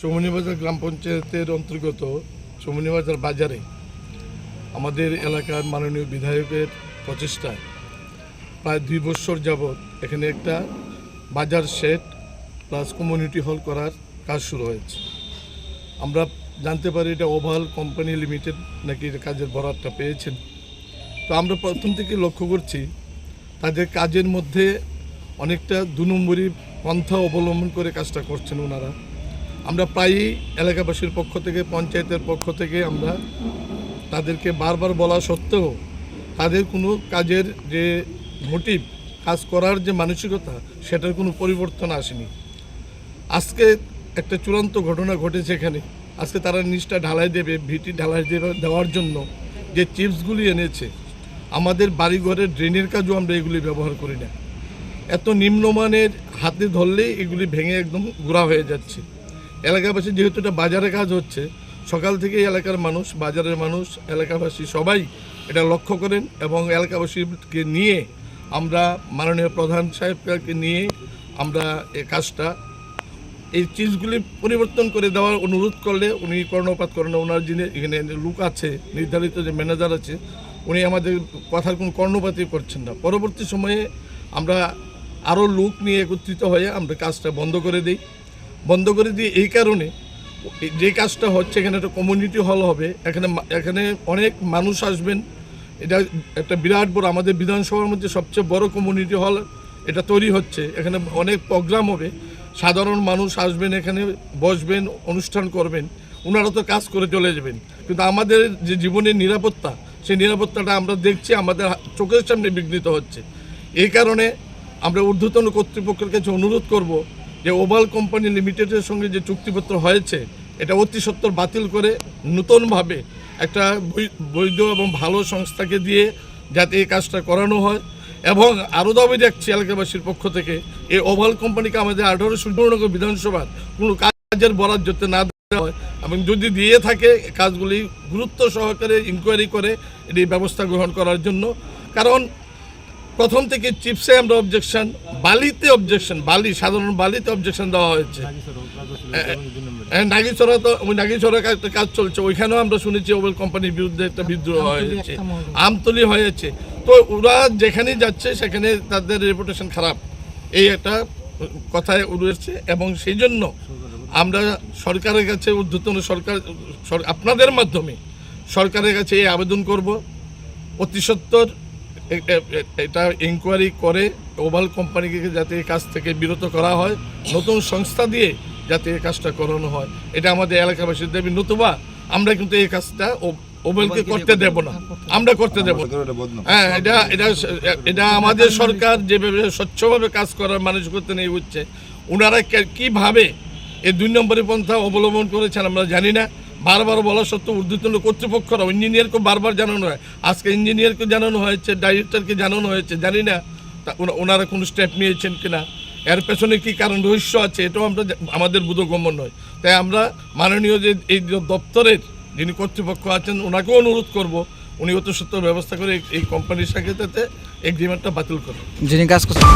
চৌমুনিবাজার গ্রাম পঞ্চায়েতের অন্তর্গত চৌমুনিবাজার বাজারে আমাদের এলাকার মাননীয় বিধায়কের প্রচেষ্টায় প্রায় 2 বছর যাবৎ এখানে একটা বাজার শেড প্লাস কমিউনিটি হল করার কাজ শুরু হয়েছে। আমরা জানতে পারি এটা ওভাল কোম্পানি লিমিটেড নাকি কাজের বরাতটা পেয়েছেন। তো আমরা প্রথম থেকে লক্ষ্য করছি তাদের কাজের মধ্যে অনেকটা 2 নম্বরী পন্থা অবলম্বন করে কাজটা করছেন ওনারা। আমরা প্রায়ই এলাকাবাসীর পক্ষ থেকে পঞ্চায়েতের পক্ষ থেকে আমরা তাদেরকে বারবার বলা সত্ত্বেও তাদের কোনো কাজের যে মোটিভ, কাজ করার যে মানসিকতা, সেটার কোনো পরিবর্তন আসেনি। আজকে একটা চূড়ান্ত ঘটনা ঘটেছে এখানে। আজকে তারা নিচটা ঢালাই দেবে, ভিটি ঢালাই দেওয়ার জন্য যে চিপসগুলি এনেছে, আমাদের বাড়িঘরের ড্রেনের কাজও আমরা এগুলি ব্যবহার করি না। এত নিম্নমানের, হাতে ধরলেই এগুলি ভেঙে একদম গুঁড়া হয়ে যাচ্ছে। এলাকাবাসী যেহেতু এটা বাজারে কাজ হচ্ছে, সকাল থেকেই এলাকার মানুষ, বাজারের মানুষ, এলাকাবাসী সবাই এটা লক্ষ্য করেন এবং এলাকাবাসীকে নিয়ে আমরা মাননীয় প্রধান সাহেবকে নিয়ে আমরা এই কাজটা, এই চিজগুলি পরিবর্তন করে দেওয়ার অনুরোধ করলে উনি কর্ণপাত করেন। ওনার যিনি এখানে লোক আছে, নির্ধারিত যে ম্যানেজার আছে, উনি আমাদের কথার কোনো কর্ণপাতই করছেন না। পরবর্তী সময়ে আমরা আরও লোক নিয়ে একত্রিত হয়ে আমরা কাজটা বন্ধ করে দিই। এই কারণে যে কাজটা হচ্ছে, এখানে একটা কমিউনিটি হল হবে, এখানে অনেক মানুষ আসবেন। এটা একটা বিরাট বড়, আমাদের বিধানসভার মধ্যে সবচেয়ে বড় কমিউনিটি হল এটা তৈরি হচ্ছে। এখানে অনেক প্রোগ্রাম হবে, সাধারণ মানুষ আসবেন, এখানে বসবেন, অনুষ্ঠান করবেন, ওনারা তো কাজ করে চলে যাবেন। কিন্তু আমাদের যে জীবনের নিরাপত্তা, সেই নিরাপত্তাটা আমরা দেখছি আমাদের চোখের সামনে বিঘ্নিত হচ্ছে। এই কারণে আমরা ঊর্ধ্বতন কর্তৃপক্ষের কাছে অনুরোধ করব যে ওভাল কোম্পানি লিমিটেডের সঙ্গে যে চুক্তিপত্র হয়েছে, এটা অতি সত্বর বাতিল করে নতুনভাবে একটা বৈধ এবং ভালো সংস্থাকে দিয়ে যাতে এই কাজটা করানো হয়। এবং আরও দাবি রাখছি এলাকাবাসীর পক্ষ থেকে, এই ওভাল কোম্পানিকে আমাদের 18 বিধানসভার কোনো কাজের বরাদ যাতে না দেওয়া হয়, এবং যদি দিয়ে থাকে কাজগুলি গুরুত্ব সহকারে ইনকোয়ারি করে এটি ব্যবস্থা গ্রহণ করার জন্য। কারণ প্রথম থেকে চিপসে আমরা অবজেকশন, বালিতে অবজেকশন, সাধারণ বালিতে অবজেকশন দেওয়া হয়েছে। নাগিছড়া, তো ওই নাগিছড়া একটা কাজ চলছে, ওইখানেও আমরা শুনেছি ওভাল কোম্পানির বিরুদ্ধে একটা বিদ্রোহ হয়েছে, আমতলি হয়েছে। তো ওরা যেখানেই যাচ্ছে সেখানে তাদের রেপুটেশন খারাপ, এই একটা কথায় উঠেছে। এবং সেই জন্য আমরা সরকারের কাছে, ঊর্ধ্বতন সরকার, আপনাদের মাধ্যমে সরকারের কাছে এই আবেদন করব, অতি সত্বর এটা ইনকোয়ারি করে ওভাল কোম্পানিকে যাতে এই কাজ থেকে বিরত করা হয়, নতুন সংস্থা দিয়ে যাতে এই কাজটা করানো হয়, এটা আমাদের এলাকাবাসীর দাবি। নতুবা আমরা কিন্তু এই কাজটা ওভালকে করতে দেব না, আমরা করতে দেব। হ্যাঁ, এটা আমাদের সরকার যেভাবে স্বচ্ছভাবে কাজ করার মানসিকতা নিয়ে উঠছে, ওনারা কীভাবে এই 2 নম্বরী পন্থা অবলম্বন করেছেন আমরা জানি না। বারবার বলা সত্ত্বেও ঊর্ধ্বতন কর্তৃপক্ষরা, ইঞ্জিনিয়ারকে বারবার জানানো হয়, আজকে ইঞ্জিনিয়ারকে জানানো হয়েছে, ডাইরেক্টরকে জানানো হয়েছে, জানি না ওনারা কোনো স্টেপ নিয়েছেন কিনা, এর পেছনে কী কারণ রহস্য আছে, এটাও আমাদের বোধগম্য নয়। তাই আমরা মাননীয় যে এই দপ্তরের যিনি কর্তৃপক্ষ আছেন, ওনাকেও অনুরোধ করব উনি অতি সত্ত্বর ব্যবস্থা করে এই কোম্পানির সাথে এগ্রিমেন্টটা বাতিল করেন, যিনি কাজ করছেন।